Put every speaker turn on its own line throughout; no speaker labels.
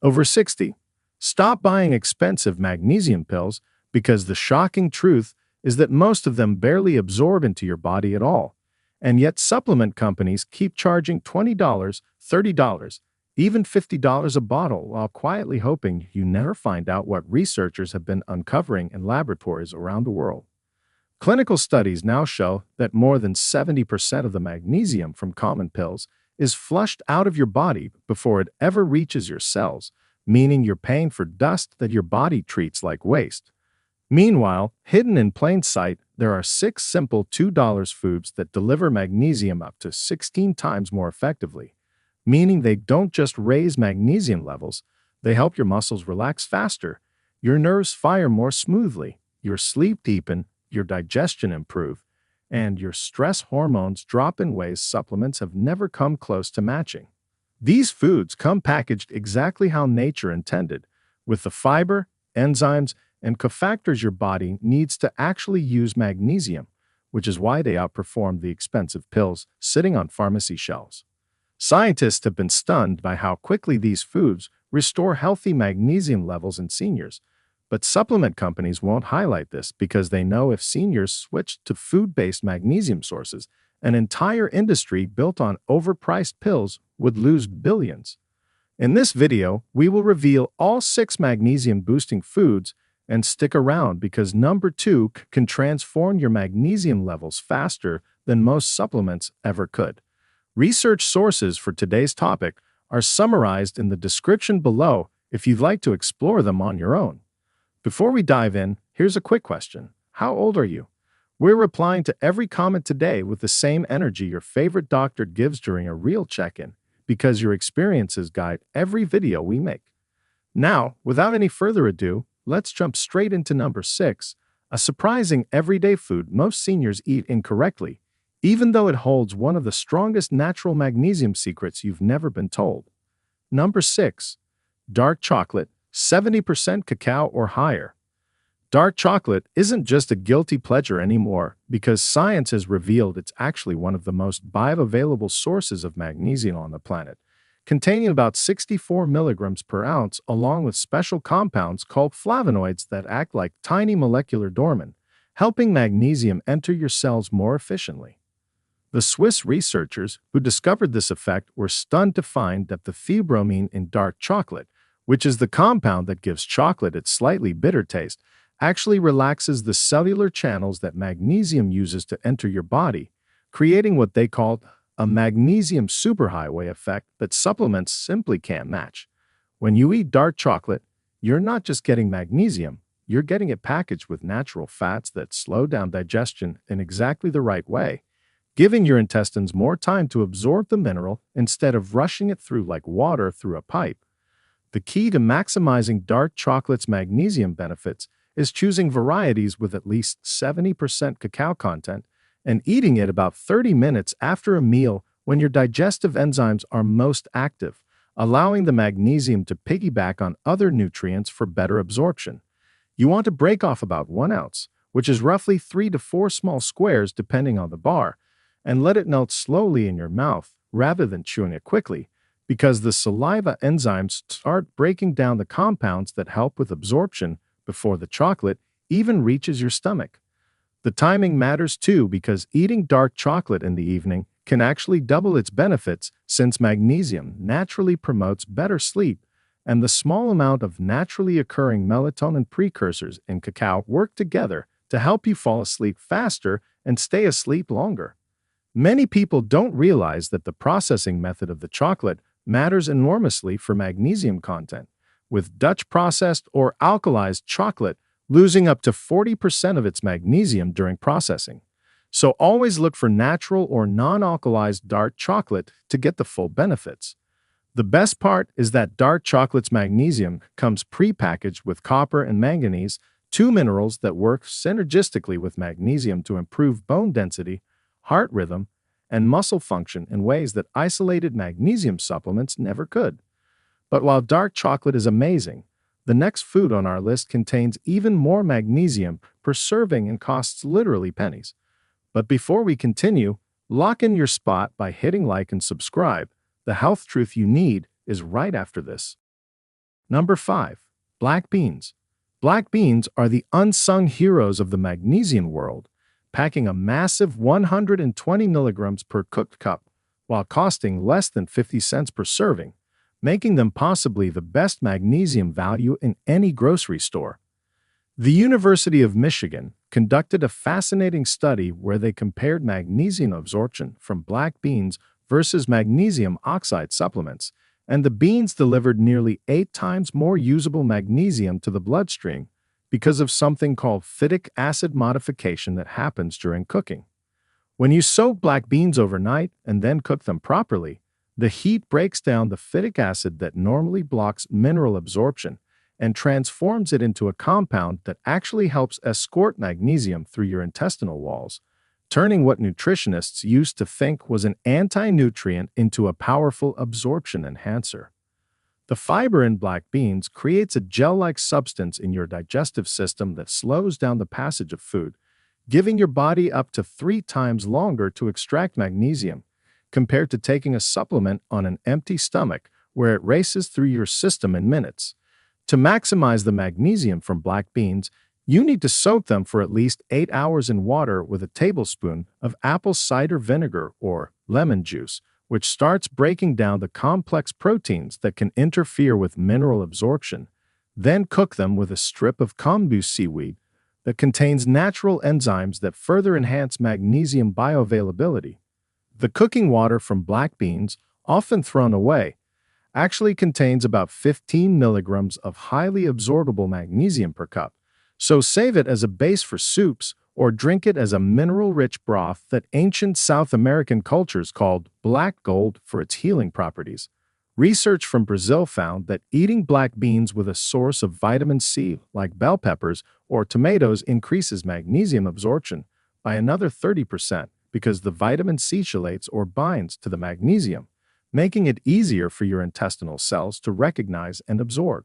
Over 60. Stop buying expensive magnesium pills because the shocking truth is that most of them barely absorb into your body at all. And yet supplement companies keep charging $20, $30, even $50 a bottle while quietly hoping you never find out what researchers have been uncovering in laboratories around the world. Clinical studies now show that more than 70% of the magnesium from common pills is flushed out of your body before it ever reaches your cells, meaning you're paying for dust that your body treats like waste. Meanwhile, hidden in plain sight, there are 6 simple $2 foods that deliver magnesium up to 16 times more effectively, meaning they don't just raise magnesium levels, they help your muscles relax faster, your nerves fire more smoothly, your sleep deepen, your digestion improve, and your stress hormones drop in ways supplements have never come close to matching. These foods come packaged exactly how nature intended, with the fiber, enzymes, and cofactors your body needs to actually use magnesium, which is why they outperform the expensive pills sitting on pharmacy shelves. Scientists have been stunned by how quickly these foods restore healthy magnesium levels in seniors, but supplement companies won't highlight this because they know if seniors switch to food-based magnesium sources, an entire industry built on overpriced pills would lose billions. In this video, we will reveal all 6 magnesium-boosting foods, and stick around because number 2 can transform your magnesium levels faster than most supplements ever could. Research sources for today's topic are summarized in the description below if you'd like to explore them on your own. Before we dive in, here's a quick question. How old are you? We're replying to every comment today with the same energy your favorite doctor gives during a real check-in, because your experiences guide every video we make. Now, without any further ado, let's jump straight into number 6, a surprising everyday food most seniors eat incorrectly, even though it holds one of the strongest natural magnesium secrets you've never been told. Number 6. Dark chocolate, 70% cacao or higher. Dark chocolate isn't just a guilty pleasure anymore because science has revealed it's actually one of the most bioavailable sources of magnesium on the planet, containing about 64 milligrams per ounce along with special compounds called flavonoids that act like tiny molecular doormen, helping magnesium enter your cells more efficiently. The Swiss researchers who discovered this effect were stunned to find that the theobromine in dark chocolate, which is the compound that gives chocolate its slightly bitter taste, actually relaxes the cellular channels that magnesium uses to enter your body, creating what they called a magnesium superhighway effect that supplements simply can't match. When you eat dark chocolate, you're not just getting magnesium, you're getting it packaged with natural fats that slow down digestion in exactly the right way, giving your intestines more time to absorb the mineral instead of rushing it through like water through a pipe. The key to maximizing dark chocolate's magnesium benefits is choosing varieties with at least 70% cacao content and eating it about 30 minutes after a meal when your digestive enzymes are most active, allowing the magnesium to piggyback on other nutrients for better absorption. You want to break off about 1 ounce, which is roughly 3 to 4 small squares depending on the bar, and let it melt slowly in your mouth rather than chewing it quickly, because the saliva enzymes start breaking down the compounds that help with absorption before the chocolate even reaches your stomach. The timing matters too because eating dark chocolate in the evening can actually double its benefits since magnesium naturally promotes better sleep, and the small amount of naturally occurring melatonin precursors in cacao work together to help you fall asleep faster and stay asleep longer. Many people don't realize that the processing method of the chocolate matters enormously for magnesium content, with Dutch processed or alkalized chocolate losing up to 40% of its magnesium during processing. So always look for natural or non-alkalized dark chocolate to get the full benefits. The best part is that dark chocolate's magnesium comes pre-packaged with copper and manganese, 2 minerals that work synergistically with magnesium to improve bone density, heart rhythm, and muscle function in ways that isolated magnesium supplements never could. But while dark chocolate is amazing, the next food on our list contains even more magnesium per serving and costs literally pennies. But before we continue, lock in your spot by hitting like and subscribe. The health truth you need is right after this. Number 5. Black beans. Black beans are the unsung heroes of the magnesium world, packing a massive 120 milligrams per cooked cup, while costing less than 50 cents per serving, making them possibly the best magnesium value in any grocery store. The University of Michigan conducted a fascinating study where they compared magnesium absorption from black beans versus magnesium oxide supplements, and the beans delivered nearly 8 times more usable magnesium to the bloodstream because of something called phytic acid modification that happens during cooking. When you soak black beans overnight and then cook them properly, the heat breaks down the phytic acid that normally blocks mineral absorption and transforms it into a compound that actually helps escort magnesium through your intestinal walls, turning what nutritionists used to think was an anti-nutrient into a powerful absorption enhancer. The fiber in black beans creates a gel-like substance in your digestive system that slows down the passage of food, giving your body up to 3 times longer to extract magnesium, compared to taking a supplement on an empty stomach where it races through your system in minutes. To maximize the magnesium from black beans, you need to soak them for at least 8 hours in water with a tablespoon of apple cider vinegar or lemon juice, which starts breaking down the complex proteins that can interfere with mineral absorption. Then cook them with a strip of kombu seaweed that contains natural enzymes that further enhance magnesium bioavailability. The cooking water from black beans, often thrown away, actually contains about 15 milligrams of highly absorbable magnesium per cup, so save it as a base for soups or drink it as a mineral-rich broth that ancient South American cultures called black gold for its healing properties. Research from Brazil found that eating black beans with a source of vitamin C, like bell peppers or tomatoes, increases magnesium absorption by another 30% because the vitamin C chelates or binds to the magnesium, making it easier for your intestinal cells to recognize and absorb.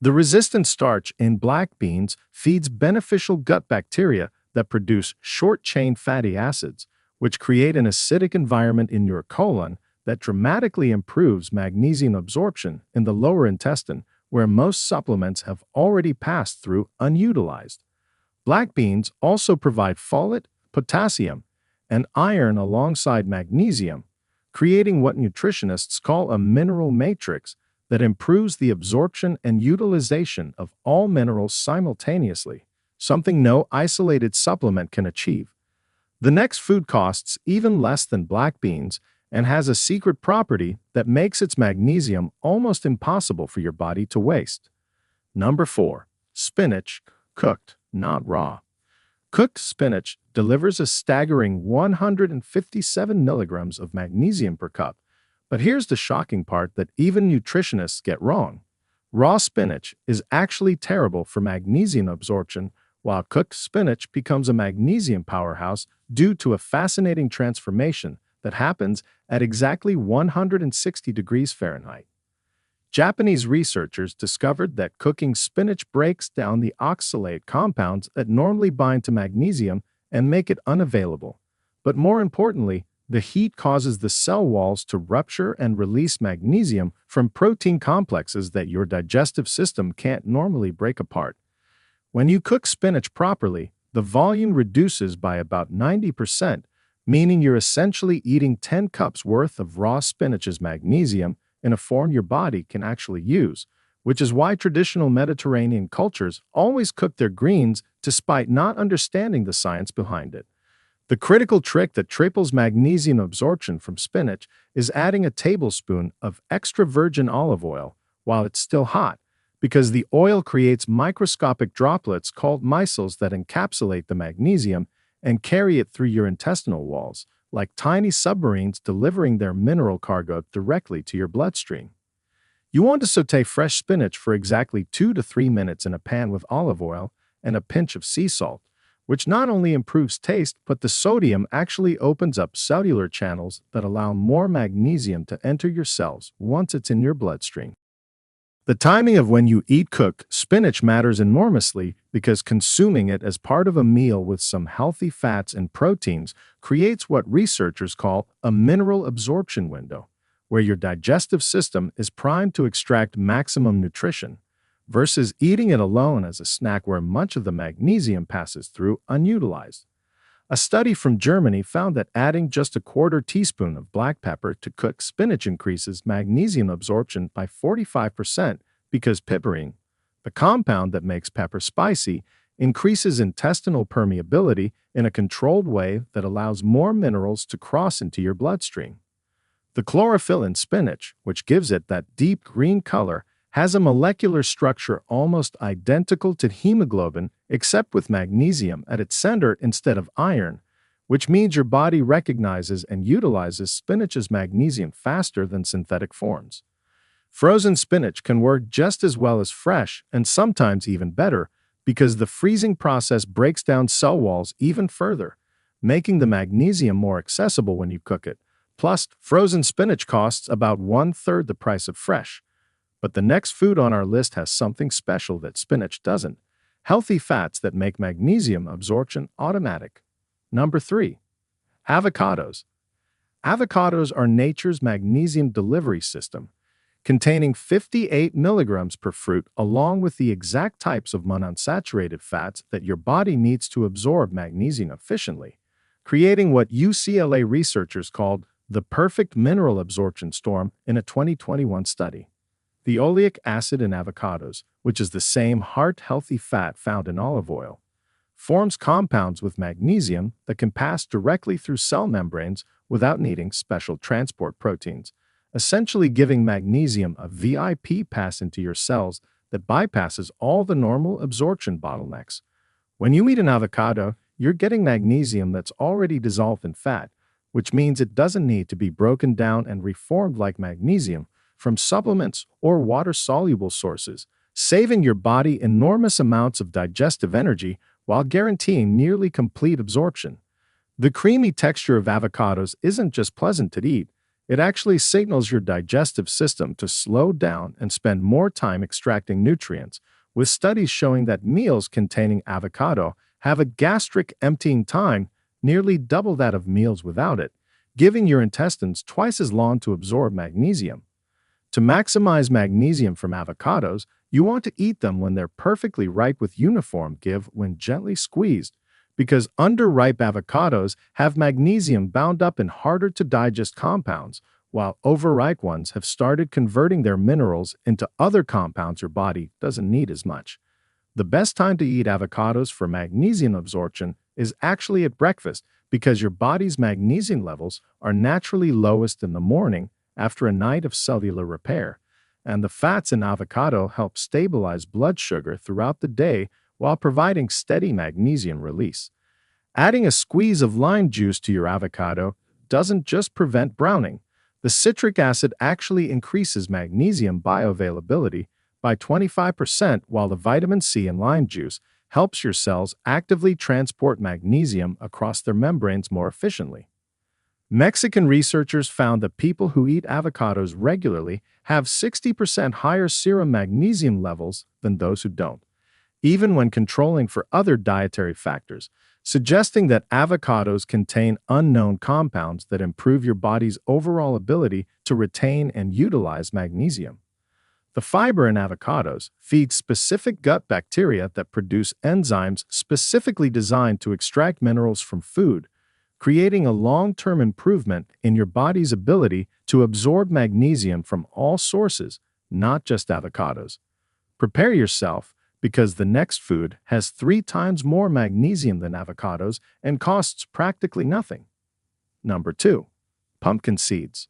The resistant starch in black beans feeds beneficial gut bacteria that produce short-chain fatty acids, which create an acidic environment in your colon that dramatically improves magnesium absorption in the lower intestine, where most supplements have already passed through unutilized. Black beans also provide folate, potassium, and iron alongside magnesium, creating what nutritionists call a mineral matrix that improves the absorption and utilization of all minerals simultaneously, something no isolated supplement can achieve. The next food costs even less than black beans and has a secret property that makes its magnesium almost impossible for your body to waste. Number 4. Spinach, cooked, not raw. Cooked spinach delivers a staggering 157 milligrams of magnesium per cup. But here's the shocking part that even nutritionists get wrong. Raw spinach is actually terrible for magnesium absorption, while cooked spinach becomes a magnesium powerhouse due to a fascinating transformation that happens at exactly 160 degrees Fahrenheit. Japanese researchers discovered that cooking spinach breaks down the oxalate compounds that normally bind to magnesium and make it unavailable. But more importantly, the heat causes the cell walls to rupture and release magnesium from protein complexes that your digestive system can't normally break apart. When you cook spinach properly, the volume reduces by about 90%, meaning you're essentially eating 10 cups worth of raw spinach's magnesium in a form your body can actually use, which is why traditional Mediterranean cultures always cook their greens despite not understanding the science behind it. The critical trick that triples magnesium absorption from spinach is adding a tablespoon of extra virgin olive oil while it's still hot, because the oil creates microscopic droplets called micelles that encapsulate the magnesium and carry it through your intestinal walls, like tiny submarines delivering their mineral cargo directly to your bloodstream. You want to saute fresh spinach for exactly 2 to 3 minutes in a pan with olive oil and a pinch of sea salt, which not only improves taste, but the sodium actually opens up cellular channels that allow more magnesium to enter your cells once it's in your bloodstream. The timing of when you eat cooked spinach matters enormously because consuming it as part of a meal with some healthy fats and proteins creates what researchers call a mineral absorption window, where your digestive system is primed to extract maximum nutrition, versus eating it alone as a snack where much of the magnesium passes through unutilized. A study from Germany found that adding just a quarter teaspoon of black pepper to cooked spinach increases magnesium absorption by 45% because piperine, the compound that makes pepper spicy, increases intestinal permeability in a controlled way that allows more minerals to cross into your bloodstream. The chlorophyll in spinach, which gives it that deep green color, has a molecular structure almost identical to hemoglobin except with magnesium at its center instead of iron, which means your body recognizes and utilizes spinach's magnesium faster than synthetic forms. Frozen spinach can work just as well as fresh and sometimes even better because the freezing process breaks down cell walls even further, making the magnesium more accessible when you cook it. Plus, frozen spinach costs about 1/3 the price of fresh. But the next food on our list has something special that spinach doesn't: healthy fats that make magnesium absorption automatic. Number 3. Avocados. Avocados are nature's magnesium delivery system, containing 58 milligrams per fruit along with the exact types of monounsaturated fats that your body needs to absorb magnesium efficiently, creating what UCLA researchers called the perfect mineral absorption storm in a 2021 study. The oleic acid in avocados, which is the same heart-healthy fat found in olive oil, forms compounds with magnesium that can pass directly through cell membranes without needing special transport proteins, essentially giving magnesium a VIP pass into your cells that bypasses all the normal absorption bottlenecks. When you eat an avocado, you're getting magnesium that's already dissolved in fat, which means it doesn't need to be broken down and reformed like magnesium from supplements or water-soluble sources, saving your body enormous amounts of digestive energy while guaranteeing nearly complete absorption. The creamy texture of avocados isn't just pleasant to eat, it actually signals your digestive system to slow down and spend more time extracting nutrients, with studies showing that meals containing avocado have a gastric emptying time nearly double that of meals without it, giving your intestines twice as long to absorb magnesium. To maximize magnesium from avocados, you want to eat them when they're perfectly ripe with uniform give when gently squeezed, because underripe avocados have magnesium bound up in harder-to-digest compounds, while overripe ones have started converting their minerals into other compounds your body doesn't need as much. The best time to eat avocados for magnesium absorption is actually at breakfast because your body's magnesium levels are naturally lowest in the morning after a night of cellular repair, and the fats in avocado help stabilize blood sugar throughout the day while providing steady magnesium release. Adding a squeeze of lime juice to your avocado doesn't just prevent browning. The citric acid actually increases magnesium bioavailability by 25%, while the vitamin C in lime juice helps your cells actively transport magnesium across their membranes more efficiently. Mexican researchers found that people who eat avocados regularly have 60% higher serum magnesium levels than those who don't, even when controlling for other dietary factors, suggesting that avocados contain unknown compounds that improve your body's overall ability to retain and utilize magnesium. The fiber in avocados feeds specific gut bacteria that produce enzymes specifically designed to extract minerals from food, creating a long-term improvement in your body's ability to absorb magnesium from all sources, not just avocados. Prepare yourself, because the next food has 3 times more magnesium than avocados and costs practically nothing. Number 2. Pumpkin seeds.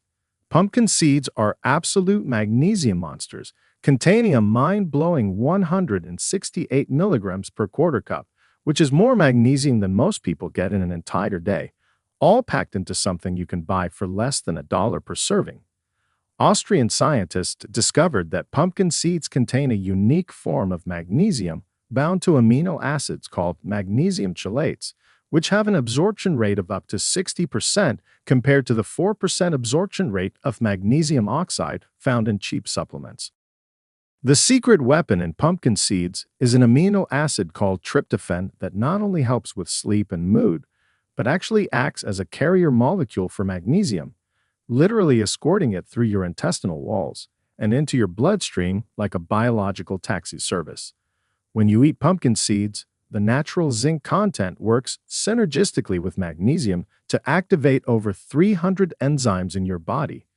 Pumpkin seeds are absolute magnesium monsters, containing a mind-blowing 168 milligrams per quarter cup, which is more magnesium than most people get in an entire day, all packed into something you can buy for less than $1 per serving. Austrian scientists discovered that pumpkin seeds contain a unique form of magnesium bound to amino acids called magnesium chelates, which have an absorption rate of up to 60% compared to the 4% absorption rate of magnesium oxide found in cheap supplements. The secret weapon in pumpkin seeds is an amino acid called tryptophan that not only helps with sleep and mood, but actually acts as a carrier molecule for magnesium. literally escorting it through your intestinal walls and into your bloodstream like a biological taxi service. When you eat pumpkin seeds, the natural zinc content works synergistically with magnesium to activate over 300 enzymes in your body,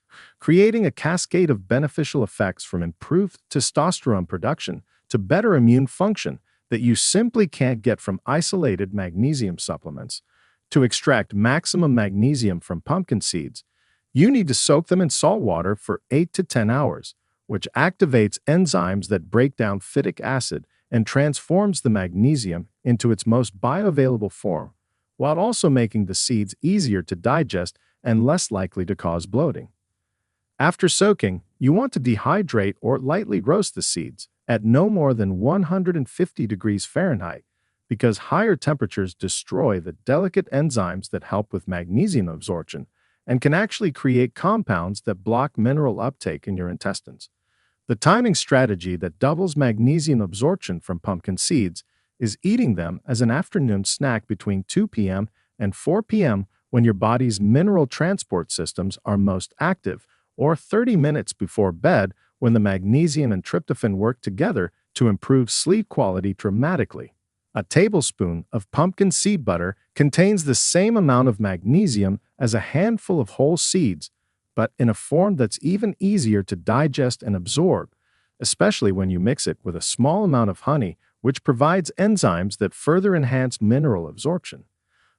creating a cascade of beneficial effects from improved testosterone production to better immune function that you simply can't get from isolated magnesium supplements. To extract maximum magnesium from pumpkin seeds, you need to soak them in salt water for 8 to 10 hours, which activates enzymes that break down phytic acid and transforms the magnesium into its most bioavailable form, while also making the seeds easier to digest and less likely to cause bloating. After soaking, you want to dehydrate or lightly roast the seeds at no more than 150 degrees Fahrenheit because higher temperatures destroy the delicate enzymes that help with magnesium absorption and can actually create compounds that block mineral uptake in your intestines. The timing strategy that doubles magnesium absorption from pumpkin seeds is eating them as an afternoon snack between 2 p.m. and 4 p.m. when your body's mineral transport systems are most active, or 30 minutes before bed when the magnesium and tryptophan work together to improve sleep quality dramatically. A tablespoon of pumpkin seed butter contains the same amount of magnesium as a handful of whole seeds, but in a form that's even easier to digest and absorb, especially when you mix it with a small amount of honey, which provides enzymes that further enhance mineral absorption.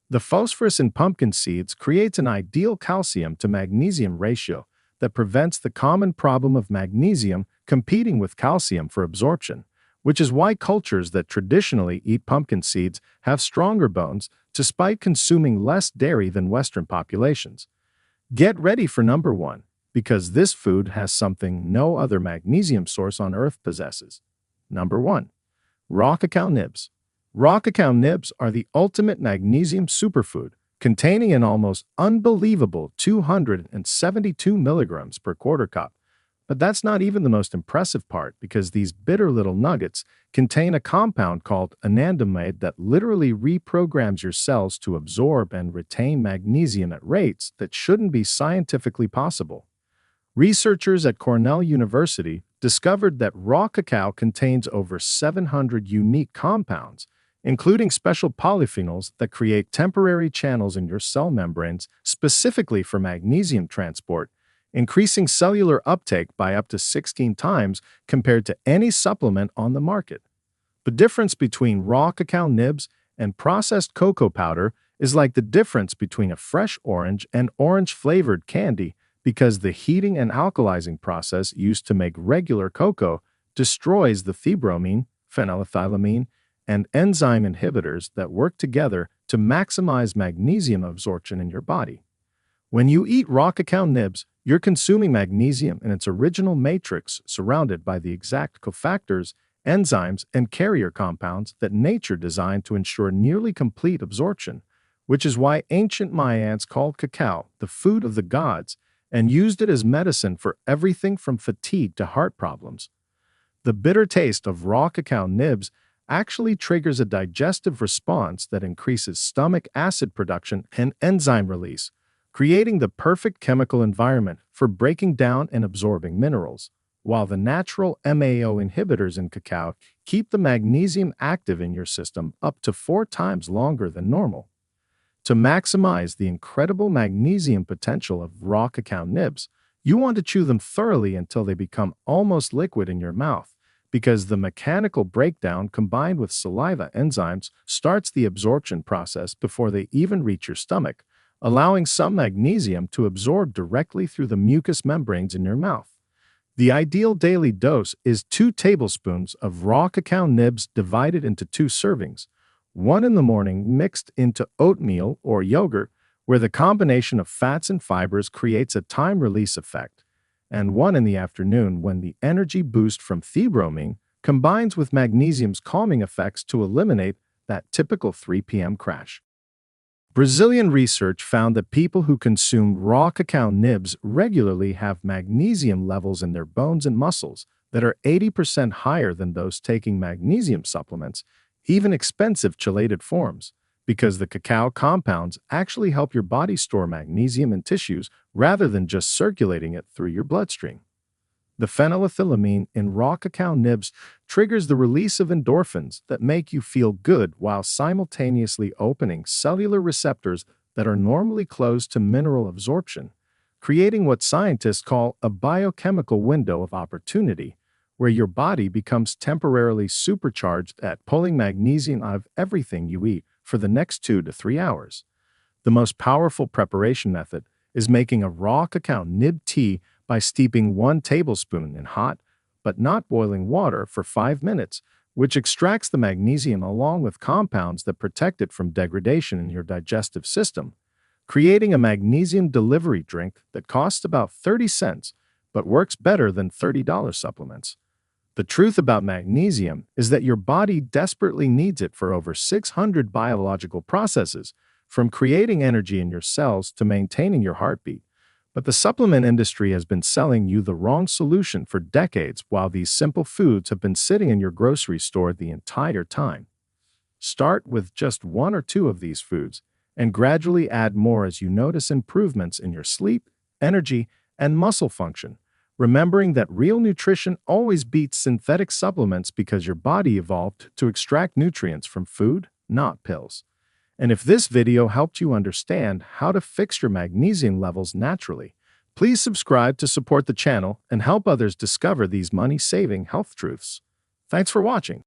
The phosphorus in pumpkin seeds creates an ideal calcium to magnesium ratio that prevents the common problem of magnesium competing with calcium for absorption, which is why cultures that traditionally eat pumpkin seeds have stronger bones despite consuming less dairy than Western populations. Get ready for number 1, because this food has something no other magnesium source on Earth possesses. Number 1. Raw cacao nibs. Raw cacao nibs are the ultimate magnesium superfood, containing an almost unbelievable 272 milligrams per quarter cup. But that's not even the most impressive part, because these bitter little nuggets contain a compound called anandamide that literally reprograms your cells to absorb and retain magnesium at rates that shouldn't be scientifically possible. Researchers at Cornell University discovered that raw cacao contains over 700 unique compounds, including special polyphenols that create temporary channels in your cell membranes specifically for magnesium transport, increasing cellular uptake by up to 16 times compared to any supplement on the market. The difference between raw cacao nibs and processed cocoa powder is like the difference between a fresh orange and orange-flavored candy, because the heating and alkalizing process used to make regular cocoa destroys the theobromine, phenylethylamine, and enzyme inhibitors that work together to maximize magnesium absorption in your body. When you eat raw cacao nibs, you're consuming magnesium in its original matrix, surrounded by the exact cofactors, enzymes, and carrier compounds that nature designed to ensure nearly complete absorption, which is why ancient Mayans called cacao the food of the gods and used it as medicine for everything from fatigue to heart problems. The bitter taste of raw cacao nibs actually triggers a digestive response that increases stomach acid production and enzyme release, creating the perfect chemical environment for breaking down and absorbing minerals, while the natural MAO inhibitors in cacao keep the magnesium active in your system up to 4 times longer than normal. To maximize the incredible magnesium potential of raw cacao nibs, you want to chew them thoroughly until they become almost liquid in your mouth, because the mechanical breakdown combined with saliva enzymes starts the absorption process before they even reach your stomach, allowing some magnesium to absorb directly through the mucous membranes in your mouth. The ideal daily dose is 2 tablespoons of raw cacao nibs divided into 2 servings, 1 in the morning mixed into oatmeal or yogurt, where the combination of fats and fibers creates a time-release effect, and 1 in the afternoon when the energy boost from theobromine combines with magnesium's calming effects to eliminate that typical 3 p.m. crash. Brazilian research found that people who consume raw cacao nibs regularly have magnesium levels in their bones and muscles that are 80% higher than those taking magnesium supplements, even expensive chelated forms, because the cacao compounds actually help your body store magnesium in tissues rather than just circulating it through your bloodstream. The phenylethylamine in raw cacao nibs triggers the release of endorphins that make you feel good while simultaneously opening cellular receptors that are normally closed to mineral absorption, creating what scientists call a biochemical window of opportunity, where your body becomes temporarily supercharged at pulling magnesium out of everything you eat for the next 2 to 3 hours. The most powerful preparation method is making a raw cacao nib tea by steeping 1 tablespoon in hot, but not boiling water for 5 minutes, which extracts the magnesium along with compounds that protect it from degradation in your digestive system, creating a magnesium delivery drink that costs about 30 cents but works better than $30 supplements. The truth about magnesium is that your body desperately needs it for over 600 biological processes, from creating energy in your cells to maintaining your heartbeat. But the supplement industry has been selling you the wrong solution for decades while these simple foods have been sitting in your grocery store the entire time. Start with just 1 or 2 of these foods and gradually add more as you notice improvements in your sleep, energy, and muscle function, remembering that real nutrition always beats synthetic supplements because your body evolved to extract nutrients from food, not pills. And if this video helped you understand how to fix your magnesium levels naturally, please subscribe to support the channel and help others discover these money-saving health truths. Thanks for watching.